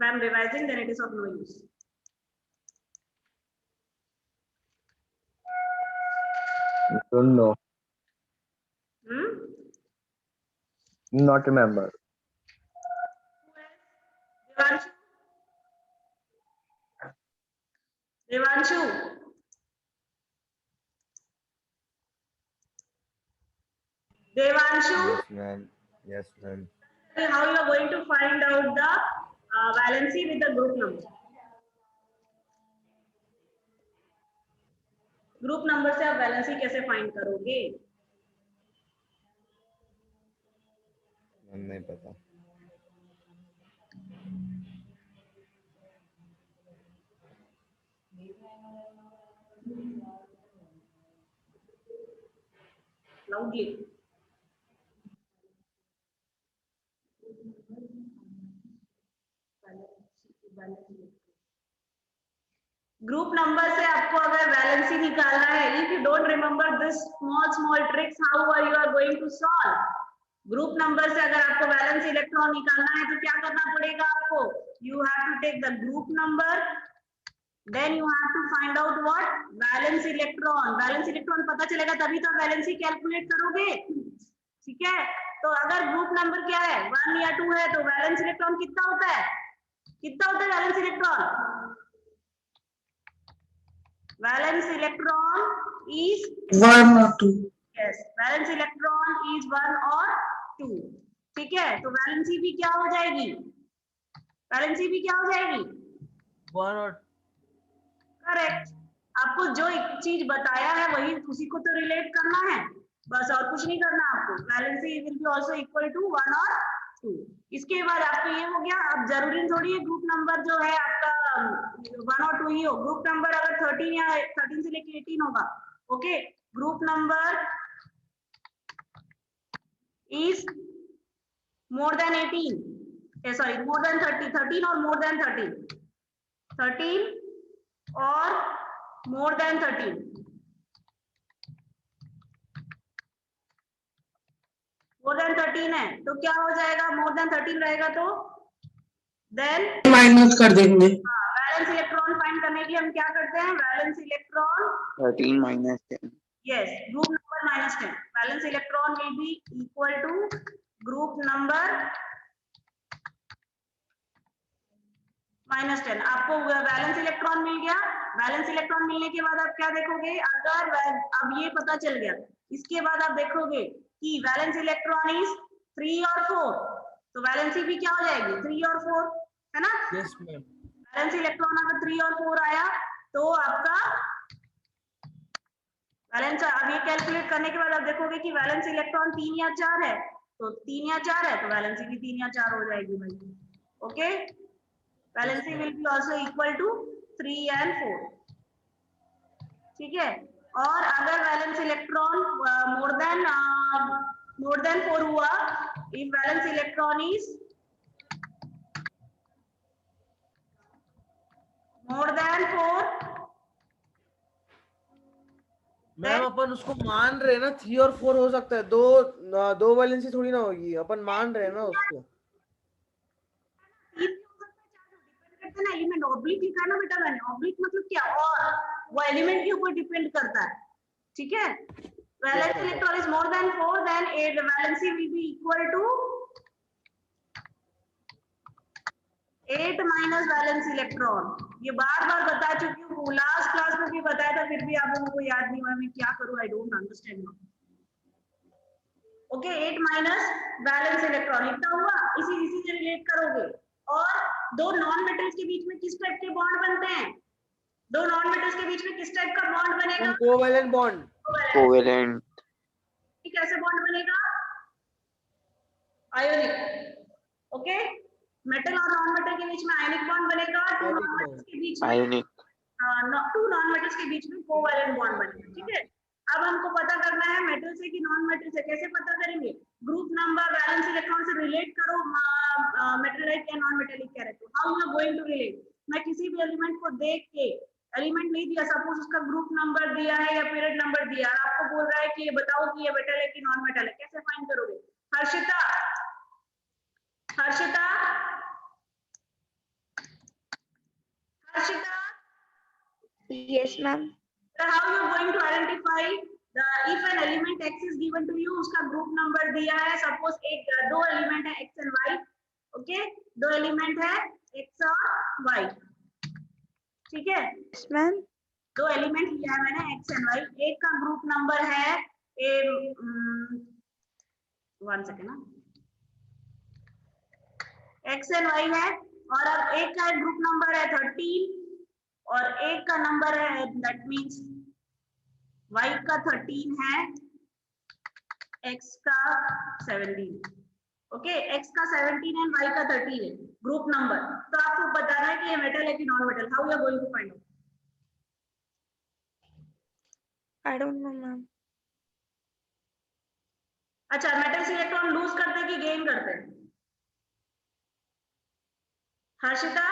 I am revising, then it is of no use. Don't know. Not remember. Devanshu. Devanshu. Devanshu. Yes, ma'am. Yes, ma'am. How you are going to find out the valency with the group number? Group number से आप valency कैसे find करोगे? नहीं पता. Loudly. Group number से आपको अगर valency निकालना है, if you don't remember this small tricks, how are you are going to solve? Group number से अगर आपको वैलेंस इलेक्ट्रॉन निकालना है तो क्या करना पड़ेगा आपको? You have to take the group number, then you have to find out what? Valence electron. Valence electron पता चलेगा तभी तो वैलेंसी कैलकुलेट करोगे. ठीक है, तो अगर ग्रुप नंबर क्या है, 1 या 2 है, तो वैलेंस इलेक्ट्रॉन कितना होता है? कितना होता है valence electron? Valence electron is 1 or 2. Yes, valence electron is 1 or 2. ठीक है, तो वैलेंसी भी क्या हो जाएगी? वैलेंसी भी क्या हो जाएगी? 1 or करेक्ट. आपको जो एक चीज बताया है वही उसी को तो रिलेट करना है, बस और कुछ नहीं करना आपको. Valency will be also equal to 1 और 2. इसके बाद आपको ये हो गया. अब जरूरी थोड़ी है ग्रुप नंबर जो है आपका 1 और 2 ही हो. ग्रुप नंबर अगर 13 या 13 से लेके 18 होगा, okay. Group number is more then 18, sorry more than 30, 13 और मोर देन 13, 13 और मोर देन 13. मोर देन 13 है तो क्या हो जाएगा? मोर देन 13 रहेगा तो देन माइनस कर देंगे. वैलेंस इलेक्ट्रॉन फाइंड करने के लिए हम क्या करते हैं? Valence electron 13 minus 10. Yes, group number minus 10. Valence electron will be equal to group number minus 10. आपको वैलेंस इलेक्ट्रॉन मिल गया. वैलेंस इलेक्ट्रॉन मिलने के बाद आप क्या देखोगे? अगर अब ये पता चल गया, इसके बाद आप देखोगे कि वैलेंस इलेक्ट्रॉन इज 3 और 4, तो वैलेंसी भी क्या हो जाएगी? 3 और 4, है ना? Yes ma'am. वैलेंस इलेक्ट्रॉन अगर 3 और 4 आया तो आपका वैलेंस, अब ये कैलकुलेट करने के बाद आप देखोगे कि वैलेंस इलेक्ट्रॉन 3 या 4 है, तो 3 या 4 है तो वैलेंसी भी 3 या 4 हो जाएगी भाई. Okay, valency will be also equal to 3 and 4. ठीक है, और अगर वैलेंस इलेक्ट्रॉन मोर देन 4 हुआ, if valence electron is more than 4, ma'am अपन उसको मान रहे हैं ना 3 और 4 हो सकता है. दो वैलेंसी थोड़ी ना होगी. अपन मान रहे हैं ना उसको. ना एलिमेंट ऑब्लिक लिखा है ना बेटा मैंने. ऑब्लिक मतलब क्या? और वो एलिमेंट के ऊपर डिपेंड करता है. ठीक है, valence electron is more than 4, then valency will be equal to 8 minus valence electron. ये बार बार बता चुकी हूँ, लास्ट क्लास में भी बताया था, फिर भी आप लोगों को याद नहीं हुआ. मैं क्या करूँ? I don't understand. Okay, 8 minus valence electron इतना हुआ. इसी से रिलेट करोगे. और दो नॉन मेटल्स के बीच में किस टाइप के बॉन्ड बनते हैं? दो नॉन मेटल्स के बीच में किस टाइप का बॉन्ड बनेगा? Covalent bond. Covalent. कैसे बॉन्ड बनेगा? आयोनिक. ओके, मेटल और नॉन मेटल के बीच में आयोनिक बॉन्ड बनेगा. टू नॉन मेटल्स के बीच में Ionic. टू नॉन मेटल्स के बीच में कोवैलेंट बॉन्ड बनेगा. ठीक है, अब हमको पता करना है मेटल से कि नॉन मेटल से. कैसे पता करेंगे? ग्रुप नंबर वैलेंस इलेक्ट्रॉन से रिलेट करो मेटेलाइट या non metallic character. How you are going to relate? मैं किसी भी एलिमेंट को देख के, एलिमेंट नहीं दिया, सपोज उसका ग्रुप नंबर दिया है या पीरियड नंबर दिया है, आपको बोल रहा है कि ये बताओ कि ये मेटल है कि नॉन मेटल है, कैसे फाइंड करोगे? Harshita, Harshita, Harshita, Yes, ma'am. so how you are going to identify the if an element x is given to you, उसका group number दिया है, suppose एक दो element है x and y, okay, दो element है x और y, ठीक है, Yes, ma'am. दो एलिमेंट लिया है मैंने x एंड y, एक का ग्रुप नंबर है वन सेकेंड ना, x एंड y है, और अब एक का ग्रुप नंबर है 13 और एक का नंबर है, दैट मींस y का 13 है, x का 17, ओके, x का 17 है, y का 13 है, ग्रुप नंबर। तो आपको बताना है कि ये मेटल है कि non metal. How you are going to find out? I don't know, ma'am. अच्छा, मेटल्स इलेक्ट्रॉन लूज करते हैं कि गेन करते हैं? हर्षिता,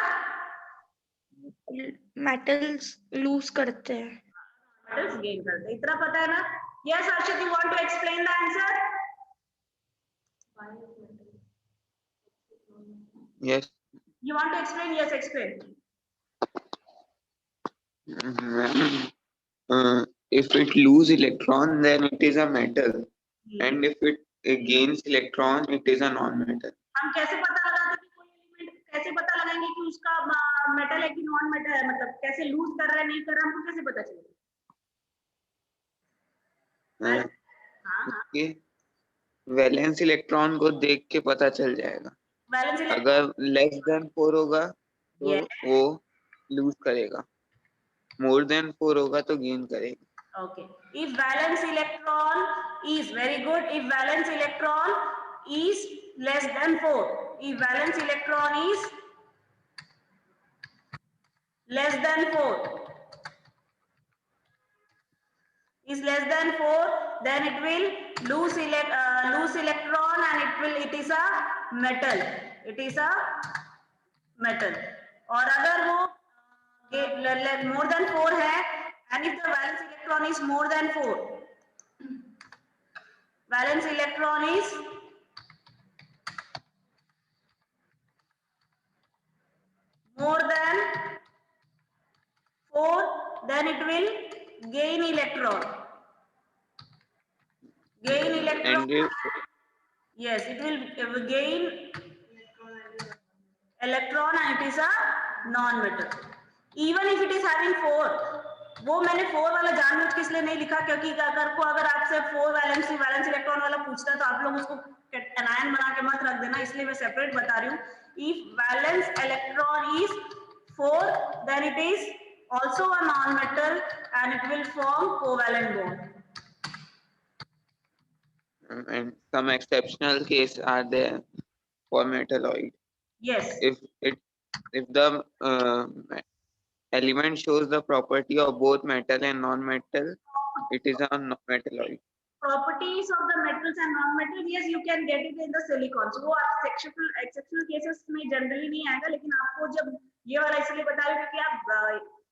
Metals lose करते हैं. मेटल्स गेन करते हैं, इतना पता है ना? Yes Harshit, you want to explain the answer? Yes. You want to explain? Yes, explain. If it lose electron, then it is a metal, and if it gains electron, it is a non-metal. हम कैसे पता लगाते कि कोई element, कैसे पता लगाएंगे कि उसका मेटल है कि नॉन मेटल है, मतलब कैसे लूज कर रहा है नहीं कर रहा, हमको कैसे पता चलेगा? हाँ, उसके वैलेंस इलेक्ट्रॉन को देख के पता चल जाएगा। वैलेंस अगर लेस देन 4 होगा तो वो लूज करेगा, मोर देन 4 होगा तो गेन करेगा। Okay. If valence electron is very good. If valence electron is less than 4. If valence electron is less than 4. Is less than 4, then it will lose electron and it is a metal. It is a metal. और अगर वो more than 4 है, and if the valence electron is more than 4, valence electron is more than 4, then it will gain electron. Gain electron. And Yes, it will gain electron and it is a non-metal. Even if it is having 4, वो मैंने 4 वाला जानबूझ के इसलिए नहीं लिखा क्योंकि अगर आपसे 4 वैलेंस इलेक्ट्रॉन वाला पूछता है तो आप लोग उसको एनायन बना के मत रख देना, इसलिए मैं सेपरेट बता रही हूँ। If valence electron is 4, then it is also a non-metal and it will form covalent bond. And some exceptional cases are there for metalloid. Yes. If the element shows the property of both metal and non-metal, it is a metalloid. Properties of the metals and non-metal, yes, you can get it in the silicon. So वो आप exceptional cases में generally नहीं आएगा, लेकिन आपको जब ये वाला इसलिए बता रही हूँ क्योंकि आप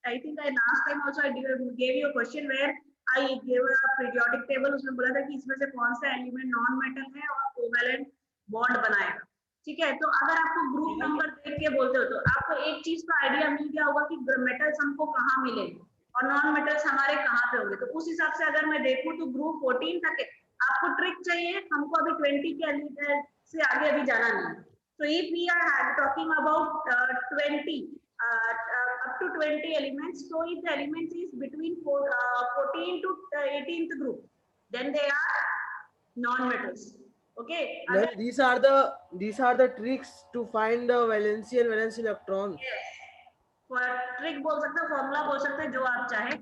I think last time also I gave you a question where I gave a periodic table, उसमें बोला था कि इसमें से कौन सा एलिमेंट नॉन मेटल है और कोवैलेंट बॉन्ड बनाएगा, ठीक है? तो अगर आपको ग्रुप नंबर देख के बोलते हो तो आपको एक चीज का आइडिया मिल गया होगा कि मेटल्स हमको कहाँ मिलेंगे और नॉन मेटल्स हमारे कहाँ पे होंगे। तो उस हिसाब से अगर मैं देखूं तो ग्रुप 14 तक आपको ट्रिक चाहिए, हमको अभी 20 के से आगे अभी जाना नहीं। तो if we are talking about 20 up to 20 elements, so if the elements is between 14 to 18th group, then they are non-metals. Okay. Then these are the tricks to find the valency and valence electron. Yes. Trick बोल सकते हो, formula बोल सकते हो, जो आप चाहे।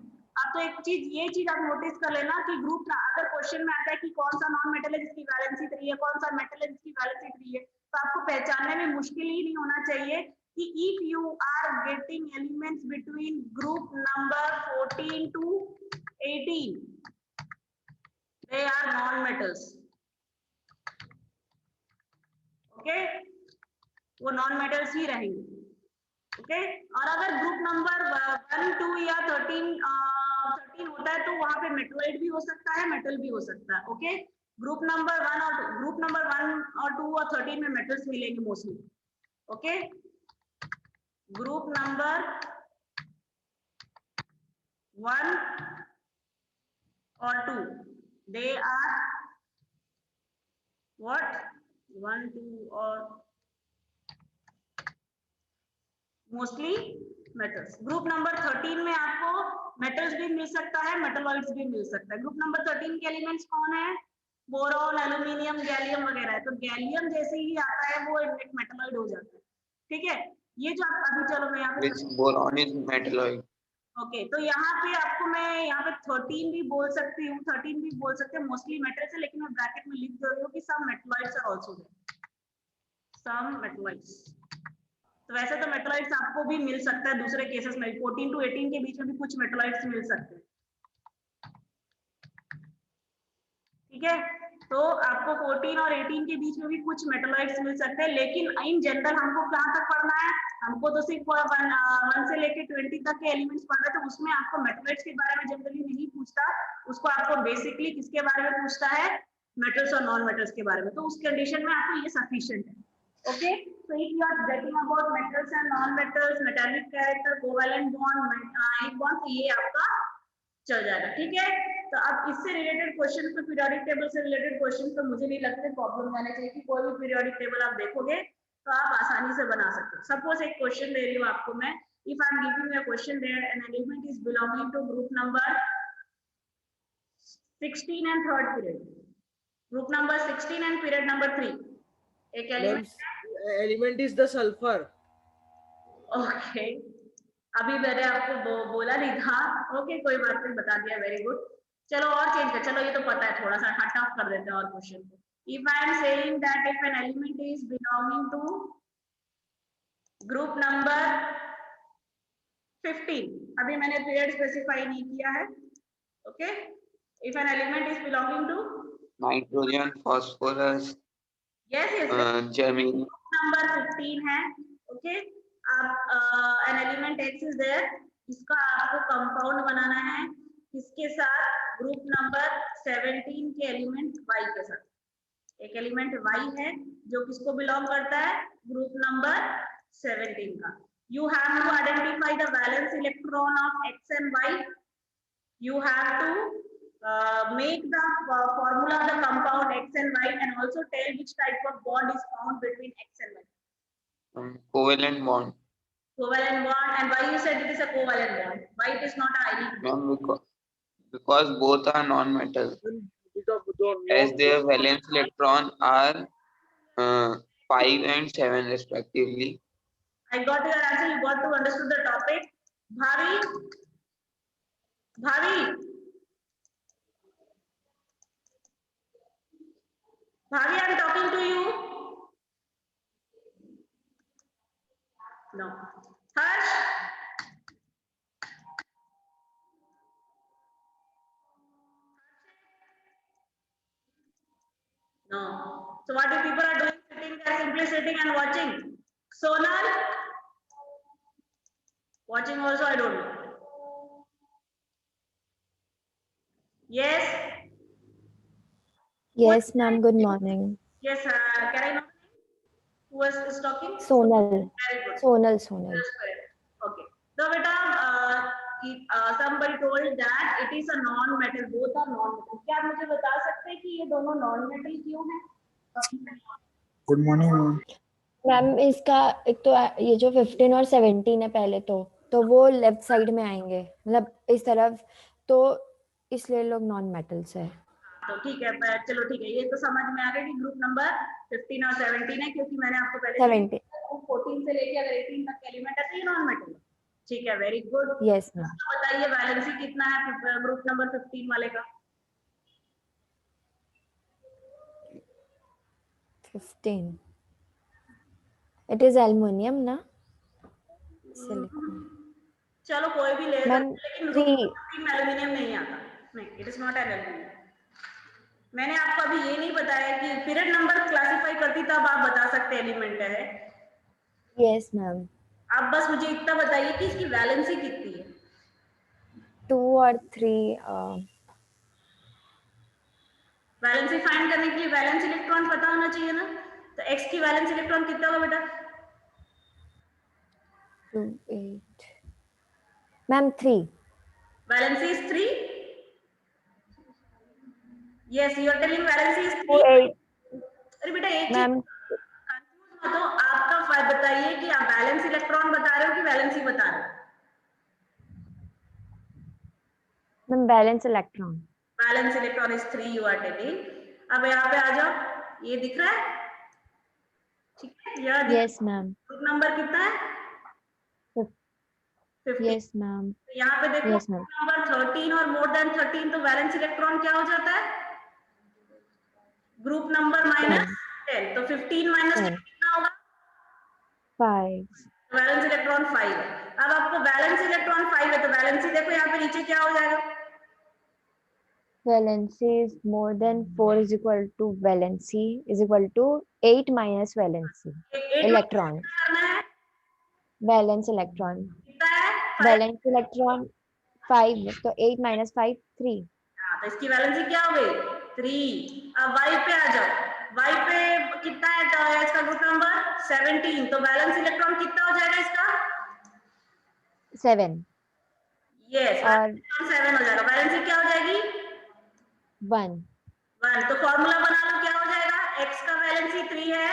आप तो ये चीज आप नोटिस कर लेना कि ग्रुप ना अगर क्वेश्चन में आता है कि कौन सा नॉन मेटल है जिसकी वैलेंसी 3 है, कौन सा मेटल है जिसकी वैलेंसी 3 है, तो आपको पहचानने में मुश्किल ही नहीं होना चाहिए कि if you are getting elements between group number 14 to 18, they are non-metals. Okay, वो non-metals ही रहेंगे। Okay, और अगर ग्रुप नंबर 1, 2 या 13 होता है तो वहां पे मेटलॉइड भी हो सकता है, मेटल भी हो सकता है। ओके, ग्रुप नंबर 1 और 2 और 13 में मेटल्स मिलेंगे mostly. Okay, group number 1 or 2? They are what? 1, 2 or mostly metals. Group number 13 में आपको मेटल्स भी मिल सकता है, मेटलॉइड्स भी मिल सकता है। ग्रुप नंबर 13 के एलिमेंट्स कौन है? बोरॉन, एल्यूमिनियम, गैलियम वगैरह है। तो गैलियम जैसे ही आता है वो एक मेटलॉइड हो जाता है। ठीक है, ये जो आप अभी चलो मैं यहाँ पे Which boron is metalloid? Okay तो यहाँ पे आपको मैं यहाँ पे 13 भी बोल सकती हूँ, 13 भी बोल सकते हैं, मोस्टली मेटल्स है, लेकिन मैं ब्रैकेट में लिख दे रही हूँ कि some metalloids are also there, some metalloids. तो वैसे तो मेटलॉइड्स आपको भी मिल सकता है दूसरे केसेस में, 14 to 18 के बीच में भी कुछ मेटलॉइड्स मिल सकते हैं। ठीक है, तो आपको 14 और 18 के बीच में भी कुछ मेटलॉइड्स मिल सकते हैं, लेकिन इन जनरल हमको कहाँ तक पढ़ना है? हमको तो सिर्फ 1 से लेके 20 तक के एलिमेंट्स पढ़ना है, तो उसमें आपको मेटलॉइड्स के बारे में जनरली नहीं पूछता, उसको आपको बेसिकली किसके बारे में पूछता है? मेटल्स और नॉन मेटल्स के बारे में। तो उस कंडीशन में आपको ये सफिशिएंट है। Okay, so if you are getting about metals and non-metals, metallic character, covalent bond, ionic bond, तो ये आपका चल जाएगा। ठीक है, तो अब इससे रिलेटेड क्वेश्चन पे, पीरियोडिक टेबल से रिलेटेड क्वेश्चन तो मुझे नहीं लगता प्रॉब्लम आने चाहिए कि कोई भी पीरियोडिक टेबल आप देखोगे तो आप आसानी से बना सकते हो। सपोज एक क्वेश्चन दे रही हूँ आपको मैं, if I am giving you a question there an element is belonging to group number 16 and third period, group number 16 and period number 3, एक element is the sulphur. Okay अभी मैंने आपको बोला नहीं था। ओके कोई बात नहीं, बता दिया, वेरी गुड। चलो और चेंज कर, चलो ये तो पता है, थोड़ा सा हट ऑफ कर देते हैं और क्वेश्चन को। If I am saying that if an element is belonging to group number 15, अभी मैंने पीरियड स्पेसिफाई नहीं किया है। Okay, if an element is belonging to Nitrogen, phosphorus, yes yes germanium. Number 15 है। ओके, अब an element X is there, इसका आपको compound बनाना है किसके साथ? ग्रुप नंबर 17 के एलिमेंट वाई के साथ। एक एलिमेंट वाई है जो किसको बिलोंग करता है? ग्रुप नंबर 17 का। You have to identify the valence electron of X and Y, you have to make the formula of the compound X and Y, and also tell which type of bond is found between X and Y. Covalent bond. Covalent bond, and why you said it is a covalent bond? Why it is not a ionic bond? Because both are non-metal, as their valence electron are 5 and 7 respectively. I got your answer. You got to understood the topic. Bhavi, Bhavi, Bhavi, I am talking to you. No. Harsh. No. So what you people are doing? Sitting there, simply sitting and watching. Sonal, watching also, I don't know. Yes. Yes, ma'am. Good morning. Yes. Can I know who is talking? Sonal. Very good. Sonal. Sonal. That's correct. Okay. So beta, somebody told that it is a non-metal. Both are non-metal. क्या आप मुझे बता सकते हैं कि ये दोनों non-metal क्यों हैं? Good morning ma'am. मैम इसका एक तो ये जो 15 और 17 है पहले तो वो लेफ्ट साइड में आएंगे, मतलब इस तरफ, तो इसलिए लोग नॉन मेटल्स है। तो ठीक है, चलो ठीक है, ये तो समझ में आ गया कि ग्रुप नंबर 15 और 17 है, क्योंकि मैंने आपको पहले 17 14 से लेके अगर 18 तक के एलिमेंट है तो ये नॉन मेटल। ठीक है, वेरी गुड। Yes ma'am. बताइए वैलेंसी कितना है ग्रुप नंबर 15 वाले का? 15 इट इज एल्युमिनियम ना, चलो कोई भी ले मैम, लेकिन ग्रुप एल्युमिनियम नहीं आता। नहीं, it is not an aluminium. मैंने आपको अभी ये नहीं बताया कि पीरियड नंबर क्लासिफाई करती तब आप बता सकते एलिमेंट है। Yes ma'am. आप बस मुझे इतना बताइए कि इसकी वैलेंसी कितनी है? 2 और 3। वैलेंसी फाइंड करने के लिए वैलेंस इलेक्ट्रॉन पता होना चाहिए ना, तो एक्स की वैलेंस इलेक्ट्रॉन कितना होगा बेटा? 2 8 ma'am 3। Valency is 3. Yes, you are telling valency is 3. 8 अरे बेटा एक चीज मैम कंफ्यूज मत हो, आपका बताइए कि आप वैलेंस इलेक्ट्रॉन बता रहे हो कि वैलेंसी बता रहे हो? Ma'am balance electron valence electron is 3 you are telling. अब यहाँ पे आ जाओ, ये दिख रहा है? ठीक है, यह दिख यस मैम ग्रुप नंबर कितना है? 50। यस मैम यहाँ पे देखो यस मैम नंबर 13 और मोर देन 13, तो वैलेंस इलेक्ट्रॉन क्या हो जाता है? ग्रुप नंबर माइनस 10, तो 15 माइनस 10 कितना होगा? 5 वैलेंस इलेक्ट्रॉन 5 है। अब आपको वैलेंस इलेक्ट्रॉन 5 है तो वैलेंसी देखो यहाँ पे नीचे क्या हो जाएगा? valency is more than 4 is equal to valency is equal to 8 minus valency 8 electron करना है, valence electron कितना है? 5। valence electron 5 तो 8 minus 5 3 हाँ, तो इसकी वैलेंसी क्या हो गई? 3। अब वाई पे आ जाओ, वाई पे कितना है तो इसका ग्रुप नंबर 17, तो वैलेंस इलेक्ट्रॉन कितना हो जाएगा इसका? 7 यस, और 7 हो जाएगा। वैलेंसी क्या हो जाएगी? 1 1। तो फॉर्मूला बना लो, क्या हो जाएगा? x का वैलेंसी 3 है,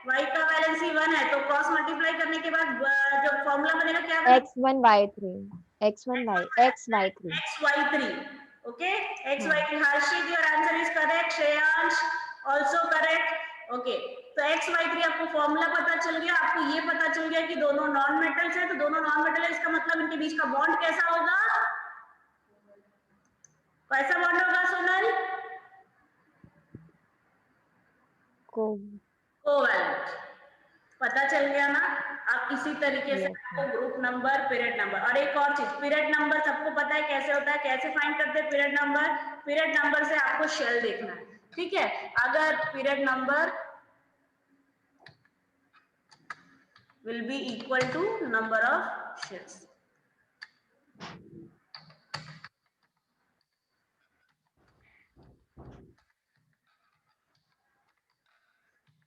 y का वैलेंसी 1 है, तो क्रॉस मल्टीप्लाई करने के बाद जो फॉर्मूला बनेगा क्या बनेगा? x1 y3 x1 y xy3 xy3। Okay, हाँ xy3। Harshit your answer is correct, Shreyansh also correct. Okay, तो xy3 आपको फॉर्मूला पता चल गया, आपको ये पता चल गया कि दोनों नॉन मेटल्स हैं, तो दोनों नॉन मेटल है, इसका मतलब इनके बीच का बॉन्ड कैसा होगा? कैसा बॉन्ड होगा सोनल? कोवैलेंट। पता चल गया ना? आप इसी तरीके से आपको ग्रुप नंबर, पीरियड नंबर, और एक और चीज, पीरियड नंबर सबको पता है कैसे होता है, कैसे फाइंड करते हैं पीरियड नंबर? पीरियड नंबर से आपको शेल देखना है, ठीक है? अगर period number will be equal to number of shells.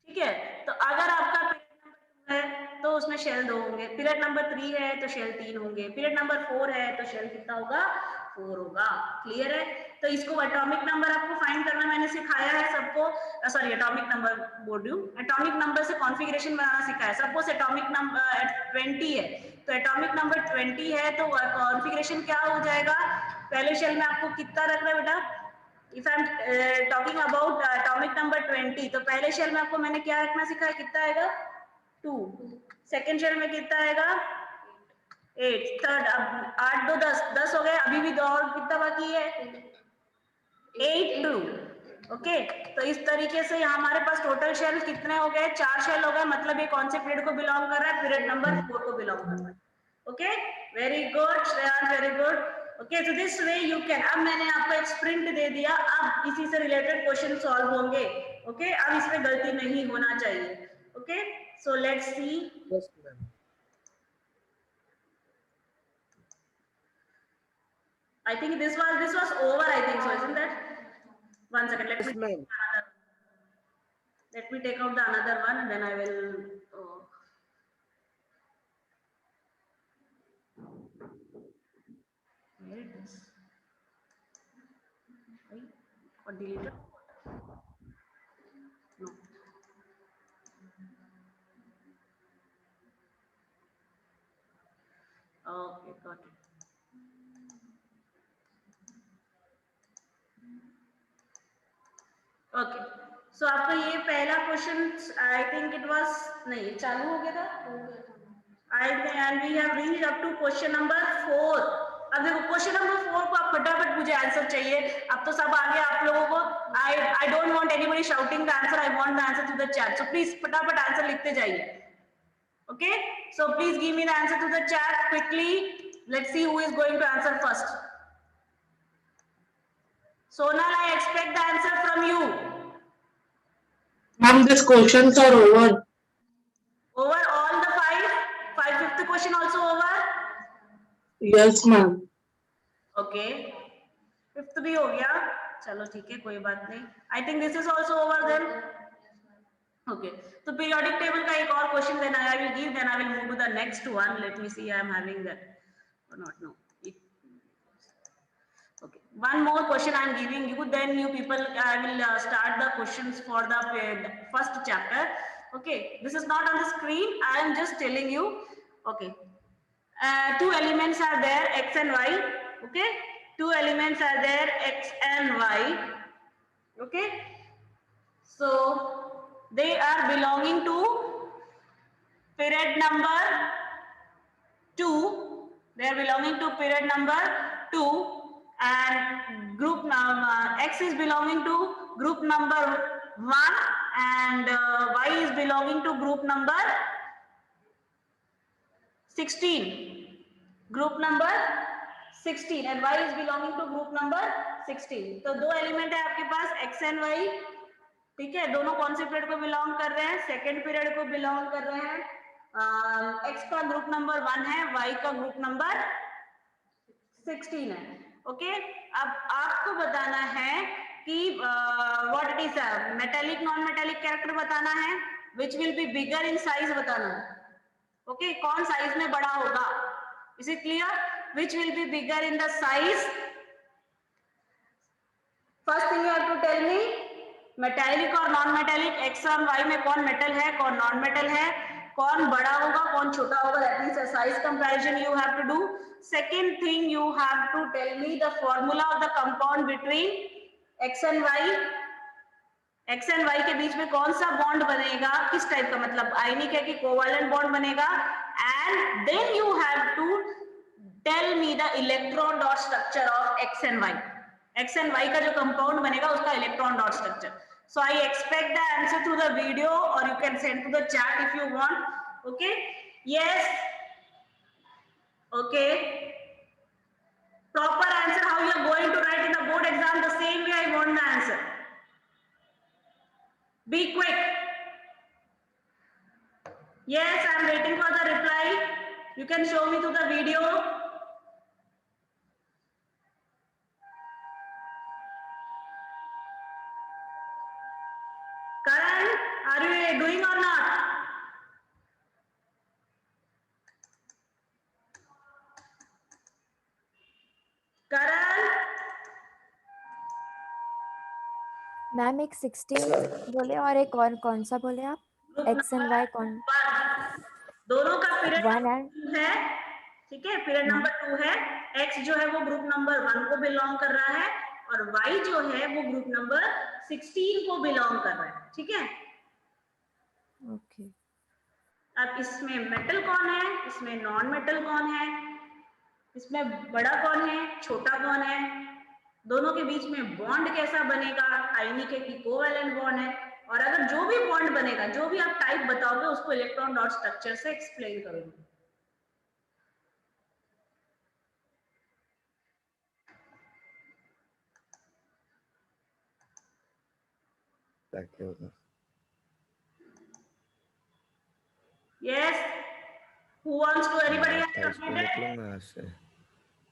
ठीक है, तो अगर आपका पीरियड नंबर 2 है तो उसमें शेल 2 होंगे, पीरियड नंबर 3 है तो शेल 3 होंगे, पीरियड नंबर 4 है तो शेल कितना होगा? 4 होगा। क्लियर है? तो इसको एटॉमिक नंबर आपको फाइंड करना मैंने सिखाया है सबको, सॉरी एटॉमिक नंबर बोल रही हूँ, एटॉमिक नंबर से कॉन्फ़िगरेशन बनाना सिखाया है। सपोज एटॉमिक नंबर 20 है, तो एटॉमिक नंबर 20 है तो कॉन्फ़िगरेशन क्या हो जाएगा? पहले शेल में आपको कितना रखना है बेटा? If I'm talking about atomic number 20, तो पहले शेल में आपको मैंने क्या रखना सिखाया? कितना आएगा? 2। सेकेंड शेल में कितना आएगा? 8। थर्ड, अब 8 2 10 10 हो गए, अभी भी दो और कितना बाकी है? 8 2। ओके, तो इस तरीके से हमारे पास टोटल शेल कितने हो गए? 4 शेल हो गए, मतलब ये कौन से पीरियड को बिलोंग कर रहा है? पीरियड नंबर 4 को बिलोंग कर रहा है। Okay, very good Shreyansh, very good. Okay, तो दिस वे यू कैन, अब मैंने आपको एक स्प्रिंट दे दिया, अब इसी से रिलेटेड क्वेश्चन सॉल्व होंगे। ओके, अब इसमें गलती नहीं होना चाहिए। Okay, so let's see. Yes ma'am I think this was over, I think so, isn't that? One second, yes ma'am let me take out the another one, and then I will where it is? Why? Got deleted? No. Okay, got it. Okay, so आपका ये पहला question, I think it was, नहीं चालू हो गया था, I think, and we have reached up to question number 4। अब देखो क्वेश्चन नंबर 4 को आप फटाफट, मुझे आंसर चाहिए, अब तो सब आ गया आप लोगों को। I don't want anybody shouting the answer, I want the answer to the chat, so please फटाफट आंसर लिखते जाइए। Okay, so please give me the answer to the chat quickly, let's see who is going to answer first. Sonal, I expect the answer from you. Ma'am, these questions are over. Over all the fifth question also over? Yes, ma'am. Okay. Fifth भी हो गया, चलो ठीक है, कोई बात नहीं। I think this is also over then. Okay. तो periodic table का एक और question then I will give, then I will move to the next one. Let me see, I am having that or not. No. Okay, one more question I am giving you, then you people, I will start the questions for the first chapter. Okay, this is not on the screen, I am just telling you. Okay, two elements are there, x and y. Okay, two elements are there, x and y. Okay, so they are belonging to period number 2. They are belonging to period number 2, and group x is belonging to group number 1, and y is belonging to group number 16. Group number 16, and y is belonging to group number 16. तो दो element है आपके पास x and y. ठीक है, दोनों कौन से period को बिलोंग कर रहे हैं? सेकेंड पीरियड को बिलोंग कर रहे हैं. x का ग्रुप नंबर 1 है, y का ग्रुप नंबर 16 है. ओके, अब आपको बताना है कि what it is, metallic non metallic character बताना है, which will be bigger in size बताना है. ओके, कौन साइज में बड़ा होगा? Is it clear? Which will be bigger in the size? First thing you have to tell me, metallic और non metallic, X और वाई में कौन मेटल है, कौन नॉन मेटल है, कौन बड़ा होगा, कौन छोटा होगा. That means size comparison you have to do. Second thing, you have to tell me the formula of the compound between X and Y. X and Y के बीच में कौन सा बॉन्ड बनेगा, किस टाइप का, मतलब आयनिक है कि कोवैलेंट बॉन्ड बनेगा. And then you have to tell me the electron dot structure of X and Y. X and Y का जो कंपाउंड बनेगा उसका electron dot structure. So I expect the answer through the video, or you can send to the chat if you want. Okay, yes, okay, proper answer how you are going to write in the board exam, the same way I want the answer. Be quick. Yes, I am waiting for the reply. You can show me through the video. Karan, are you doing or not? Karan, ma'am एक 16 बोले और एक और कौन सा बोले आप? X and Y कौन? दोनों का पीरियड 1 and 2 है. ठीक है, पीरियड नंबर 2 है. एक्स जो है वो ग्रुप नंबर 1 को बिलोंग कर रहा है, और वाई जो है वो ग्रुप नंबर 16 को बिलोंग कर रहा है. ठीक है, ओके. अब इसमें मेटल कौन है, इसमें नॉन मेटल कौन है, इसमें बड़ा कौन है, छोटा कौन है, दोनों के बीच में बॉन्ड कैसा बनेगा, आयनिक है कि कोवैलेंट बॉन्ड है, और अगर जो भी बॉन्ड बनेगा, जो भी आप टाइप बताओगे उसको इलेक्ट्रॉन डॉट स्ट्रक्चर से एक्सप्लेन करोगे. ताकि होगा. Yes, who wants to, anybody मैं has 28 को completed? निकलूंगा यहाँ से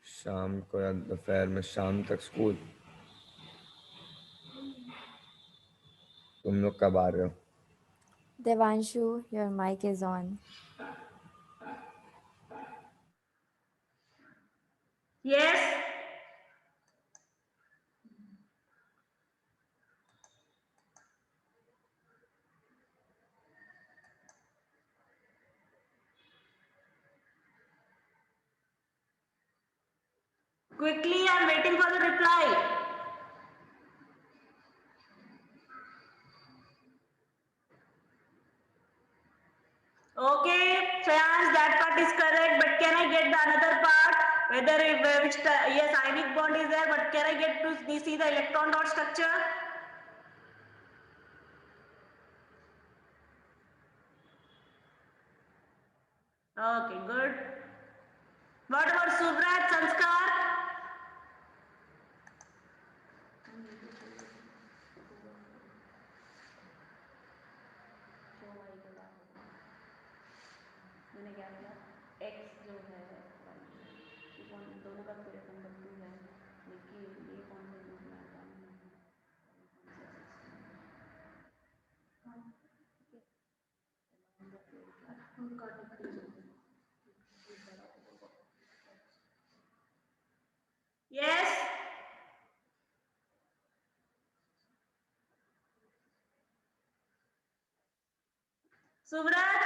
शाम को, या दोपहर में, शाम तक स्कूल. तुम लोग कब आ रहे हो? Devanshu, your mic is on. Yes, quickly, I am waiting for the reply. Okay, Shayans, that part is correct, but can I get the another part? Whether which yes, ionic bond is there, but can I get to see the electron dot structure? Okay, good. What about Subrat, Sanskar? मैंने क्या किया, x जो है दोनों का period number 2 है, लेकिन ये कौन से ग्रुप में आता है? Yes, Subrat?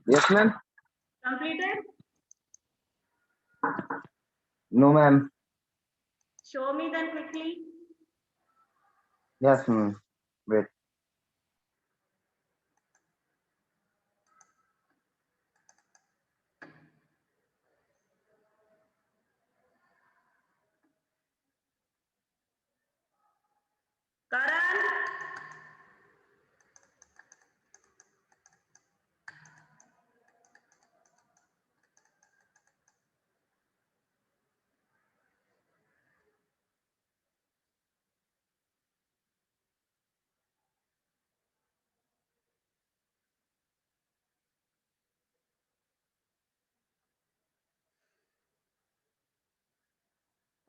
Yes, ma'am. Completed? No, ma'am. Show me then quickly. Yes, ma'am. Wait. Karan?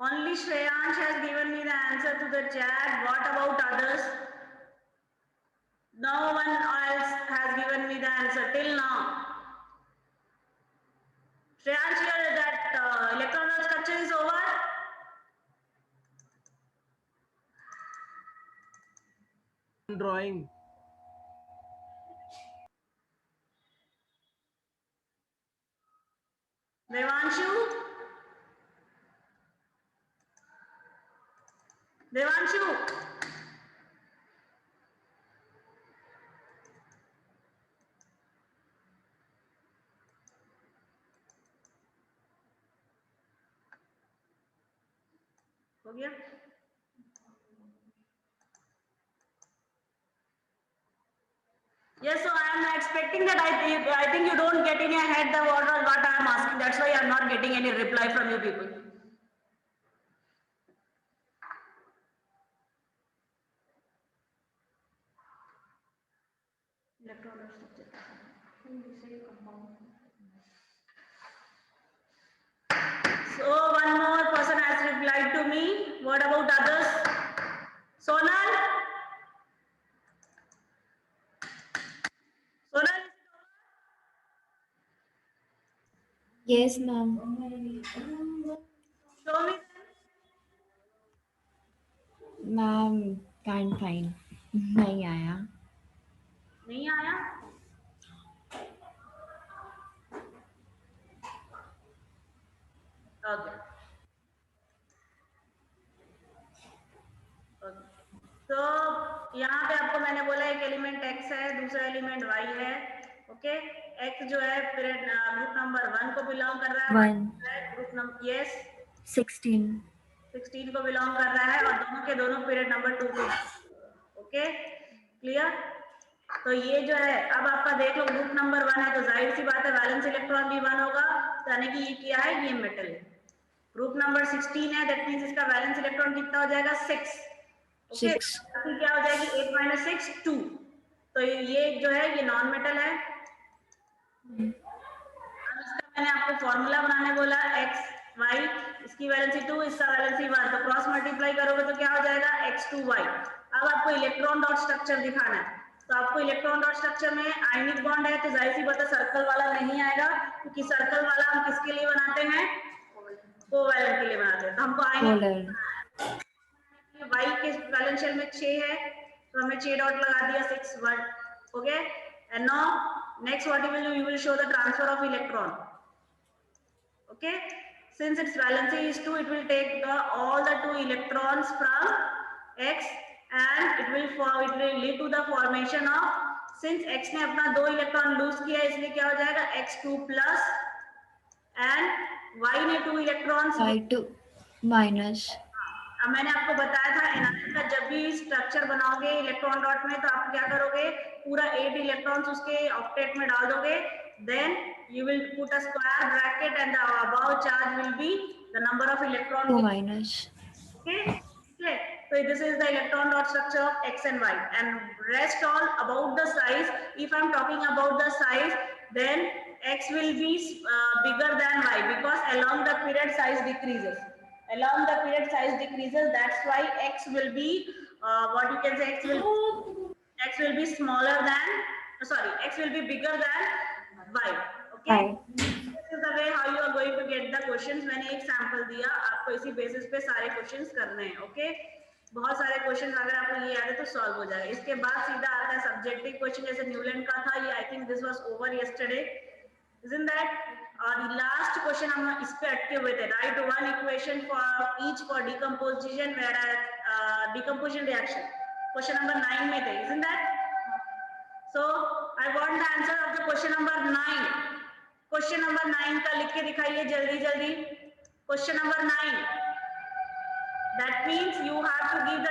Only Shreyansh has given me the answer to the chat. What about others? No one else has given me the answer till now. Shreyansh, your that electron structure is over? Drawing. Devanshu? Devanshu? हो गया? Yes, so I am expecting that I think you don't get in your head the what I am asking. That's why I am not getting any reply from you people. So one more person has replied to me. What about others? Sonal? Sonal? Yes, ma'am. Show me. Ma'am, can't find. नहीं आया. नहीं आया? Okay. Okay. तो यहाँ पे आपको मैंने बोला एक एलिमेंट x है, दूसरा एलिमेंट y है. ओके, x जो है पीरियड ग्रुप नंबर 1 को बिलोंग कर रहा है. One. Group number yes 16. को बिलोंग कर रहा है और दोनों के दोनों पीरियड नंबर 2 को. Okay, clear? तो ये जो है अब आपका देख लो ग्रुप नंबर 1 है तो जाहिर सी बात है वैलेंस इलेक्ट्रॉन भी 1 होगा, यानी कि ये क्या है, ये मेटल है. ग्रुप नंबर 16 है, दैट मींस इसका वैलेंस इलेक्ट्रॉन कितना हो जाएगा, 6. ओके, तो क्या हो जाएगी 8 - 6 2. तो ये जो है ये नॉन मेटल है. अब इसका मैंने आपको फॉर्मूला बनाने बोला x y, इसकी वैलेंसी 2, इसका वैलेंसी 1, तो क्रॉस मल्टीप्लाई करोगे तो क्या हो जाएगा x2y. अब आपको इलेक्ट्रॉन डॉट स्ट्रक्चर दिखाना है, तो आपको इलेक्ट्रॉन डॉट स्ट्रक्चर में आयनिक बॉन्ड है तो जाहिर सी बात है सर्कल वाला नहीं आएगा, क्योंकि सर्कल वाला हम किसके लिए बनाते हैं, कोवैलेंट के लिए बनाते हैं. तो हमको आयनिक y के वैलेंस शेल में 6 है तो हमने 6 डॉट लगा दिया, 6 1. Okay, and now next what you will show the transfer of electron. Okay, since its valency is 2, it will take all the 2 electrons from x and it will lead to the formation of, since x ने अपना 2 electron lose किया इसलिए क्या हो जाएगा x2 plus and y ने 2 electrons Y2 minus. अब मैंने आपको बताया था एनालिसिस का जब भी स्ट्रक्चर बनाओगे इलेक्ट्रॉन डॉट में तो आप क्या करोगे, पूरा 8 इलेक्ट्रॉन्स उसके ऑक्टेट में डाल दोगे, then you will put a square bracket and the above charge will be the number of electron 2 minus. Okay, so this is the electron dot structure of x and y, and rest all about the size. If I'm talking about the size, then x will be bigger than y because along the period size decreases. Along the period size decreases, that's why x will be what you can say, x will be smaller than, sorry, x will be bigger than y. Okay, this is is the way how you are going to get the questions. मैंने एक sample दिया, आपको इसी basis पे सारे questions करने हैं. Okay, बहुत सारे क्वेश्चन अगर आपको ये याद है तो सॉल्व हो जाएगा. इसके बाद सीधा आता है सब्जेक्टिव क्वेश्चन, जैसे न्यूलैंड का था ये. I think this was over yesterday, isn't that? और लास्ट क्वेश्चन हम इस पे अटके हुए थे. Write one equation for each for decomposition where decomposition reaction. Question number 9 में थे, isn't that? So I want the answer of the question number 9. Question number 9 का लिख के दिखाइए जल्दी जल्दी. Question number 9. That means you have to give the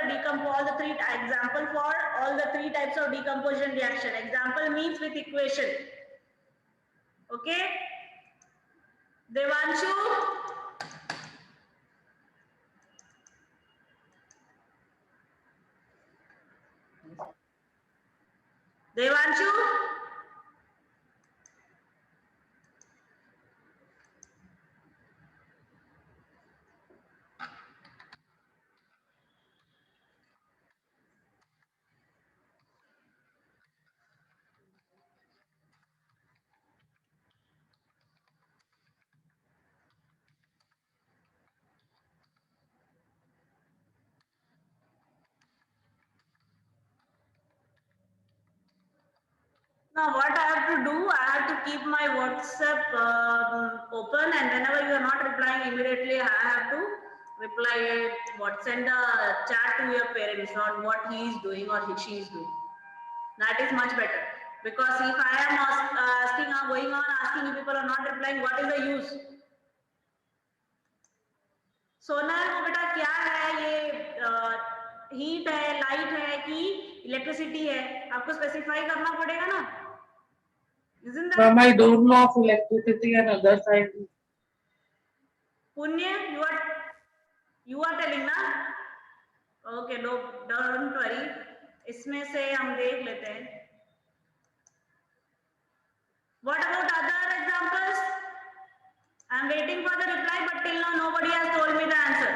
all the three example for all the three types of decomposition reaction. Example means with equation. Okay. Devanshu. Devanshu. Now what I have to do, I have to keep my WhatsApp open, and whenever you are not replying immediately, I have to reply what, send a chat to your parents on what he is doing or she is doing. That is much better, because if I am asking, going on asking, if people are not replying, what is the use? Sonal वो बेटा क्या है ये, heat है, light है कि electricity है, आपको स्पेसिफाई करना पड़ेगा ना. Isn't that? Ma'am, I don't know of electricity and other side. Punya, you are telling ना? Okay, no, don't worry. इसमें से हम देख लेते हैं. What about other examples? I am waiting for the reply, but till now nobody has told me the answer.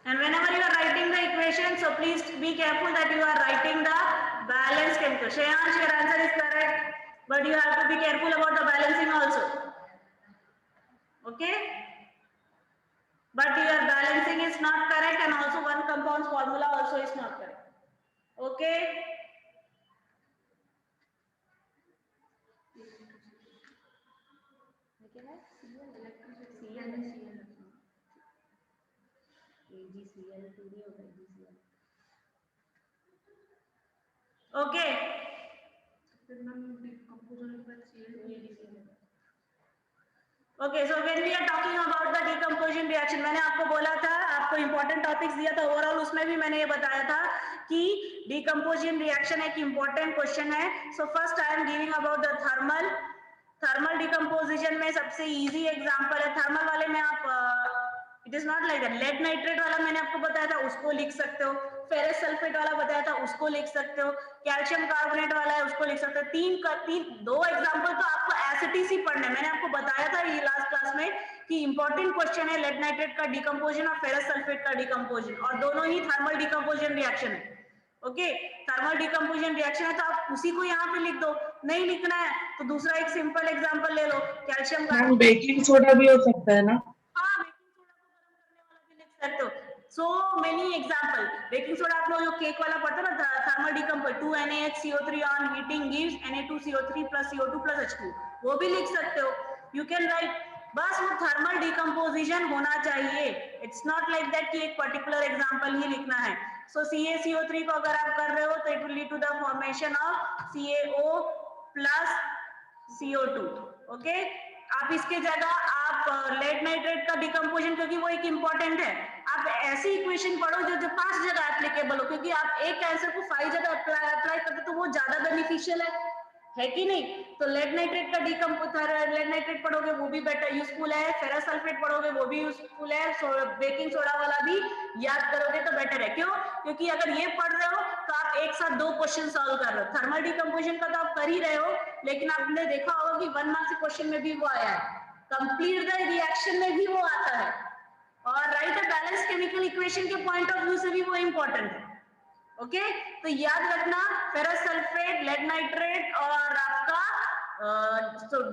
And whenever you are writing the equation, so please be careful that you are writing the balanced chemical. Shayansh, your answer is correct, but you have to be careful about the balancing also. Okay? But your balancing is not correct, and also one compound's formula also is not correct. Okay? Okay. Okay, so when we are talking about the decomposition reaction, मैंने आपको बोला था, आपको important topics दिया था, overall उसमें भी मैंने ये बताया था कि decomposition reaction एक important question है. So first I am giving about the thermal decomposition में सबसे easy example है. thermal वाले में आप it is not like that. lead nitrate वाला मैंने आपको बताया था, उसको लिख सकते हो. फेरस सल्फेट वाला बताया था, उसको लिख सकते हो. कैल्शियम कार्बोनेट वाला है, उसको लिख सकते हो. दो एग्जांपल तो आपको एसिटिस ही पढ़ना है. मैंने आपको बताया था ये लास्ट क्लास में कि इंपॉर्टेंट क्वेश्चन है लेड नाइट्रेट का डिकम्पोजिशन और फेरस सल्फेट का डिकम्पोजिशन, और दोनों ही थर्मल डिकम्पोजिशन रिएक्शन है. ओके, थर्मल डिकम्पोजिशन रिएक्शन है तो आप उसी को यहाँ पे लिख दो. नहीं लिखना है तो दूसरा एक सिंपल एग्जांपल ले लो, कैल्शियम कार्बोनेट. बेकिंग सोडा भी हो सकता है ना? हाँ, बेकिंग सोडा को गर्म करने वाला भी लिख सकते हो. So many example. Baking soda आप लोग जो केक वाला पढ़ते हो ना, thermal decompose 2NaHCO3 on heating gives Na2CO3 plus CO2 plus H2, वो भी लिख सकते हो. You can write, बस वो थर्मल डिकम्पोजिशन होना चाहिए. इट्स नॉट लाइक दैट कि एक पर्टिकुलर एग्जांपल ही लिखना है. सो CaCO3 को अगर आप कर रहे हो तो it will lead to the formation of CaO plus CO2. Okay, आप इसके जगह आप लेड नाइट्रेट का डिकम्पोजिशन, क्योंकि वो एक इंपॉर्टेंट है, आप ऐसी इक्वेशन पढ़ो जो 5 जगह एप्लीकेबल हो, क्योंकि आप एक आंसर को 5 जगह अप्लाई करते तो वो ज्यादा बेनिफिशियल है कि नहीं. तो लेड नाइट्रेट का लेड नाइट्रेट पढ़ोगे वो भी बेटर यूजफुल है, फेरस सल्फेट पढ़ोगे वो भी यूजफुल है, बेकिंग सोडा वाला भी याद करोगे तो बेटर है. क्यों? क्योंकि अगर ये पढ़ रहे हो तो आप एक साथ 2 क्वेश्चन सॉल्व कर रहे हो. थर्मल डिकम्पोजिशन का तो आप कर ही रहे हो, लेकिन आपने देखा होगा कि 1 मार्क्स के क्वेश्चन में भी वो आया है, कंप्लीट द रिएक्शन में भी वो आता है, और right a balance chemical equation के पॉइंट ऑफ व्यू से भी वो इंपॉर्टेंट है. ओके तो याद रखना फेरस सल्फेट, लेड नाइट्रेट और आपका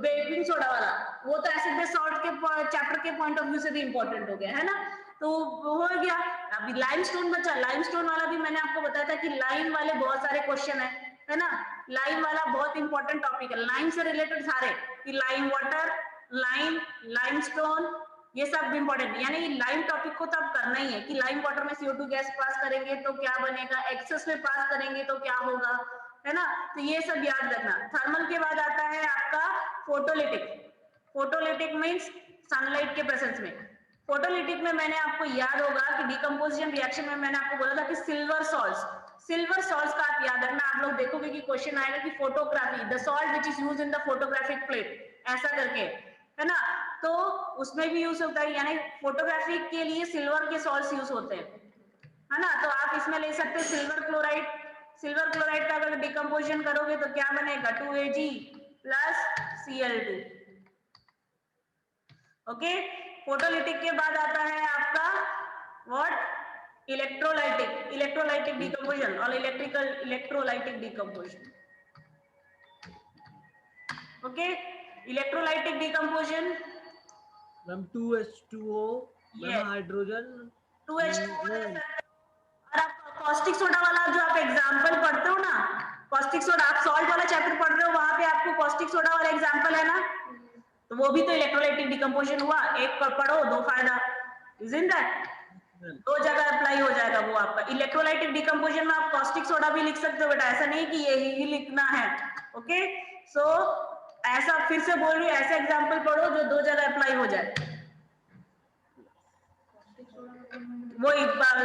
बेकिंग सोडा वाला, वो तो एसिड बेस सॉल्ट के चैप्टर के पॉइंट ऑफ व्यू से भी इंपॉर्टेंट हो गया है ना। तो हो गया। अभी लाइमस्टोन बचा। लाइमस्टोन वाला भी मैंने आपको बताया था कि लाइम वाले बहुत सारे क्वेश्चन है ना। लाइम वाला बहुत इंपॉर्टेंट टॉपिक है, लाइम से रिलेटेड सारे, कि लाइम वाटर, लाइम, लाइमस्टोन, ये सब इंपॉर्टेंट। यानी लाइम टॉपिक को तो अब करना ही है कि लाइम वाटर में CO2 गैस पास करेंगे तो क्या बनेगा, एक्सेस में पास करेंगे तो क्या होगा, है ना। तो ये सब याद रखना। थर्मल के बाद आता है आपका फोटोलिटिक। फोटोलिटिक मींस सनलाइट के प्रेजेंस में। फोटोलिटिक में मैंने आपको याद होगा कि डिकम्पोजिशन रिएक्शन में मैंने आपको बोला था कि सिल्वर सॉल्ट्स का आप याद रखना। आप लोग देखोगे कि क्वेश्चन आएगा कि photography, the salt which is used in the photographic plate, ऐसा करके, है ना। तो उसमें भी यूज होता है, यानी फोटोग्राफी के लिए सिल्वर के सॉल्ट्स यूज होते हैं, है ना। तो आप इसमें ले सकते हैं सिल्वर क्लोराइड। सिल्वर क्लोराइड का अगर डिकम्पोजिशन करोगे तो क्या बनेगा, 2Ag plus Cl2। Okay photolytic के बाद आता है आपका व्हाट, इलेक्ट्रोलाइटिक डिकम्पोजिशन और electrolytic decomposition. Okay electrolytic decomposition, ma'am 2H2O, ma'am hydrogen 2H2O। और आप कॉस्टिक सोडा वाला जो आप एग्जांपल पढ़ते हो ना, कॉस्टिक सोडा, आप सॉल्ट वाला चैप्टर पढ़ रहे हो, वहां पे आपको कॉस्टिक सोडा वाला एग्जांपल है ना, तो वो भी तो इलेक्ट्रोलाइटिक डिकम्पोजिशन हुआ। एक पढ़ो दो फायदा, इजंट दैट? दो जगह अप्लाई हो जाएगा वो आपका। इलेक्ट्रोलाइटिक डिकम्पोजिशन में आप कॉस्टिक सोडा भी लिख सकते हो बेटा, ऐसा नहीं कि यही ही लिखना है। ओके सो ऐसा फिर से बोल रही हूँ, ऐसे एग्जांपल पढ़ो जो दो जगह अप्लाई हो जाए। वो एक बार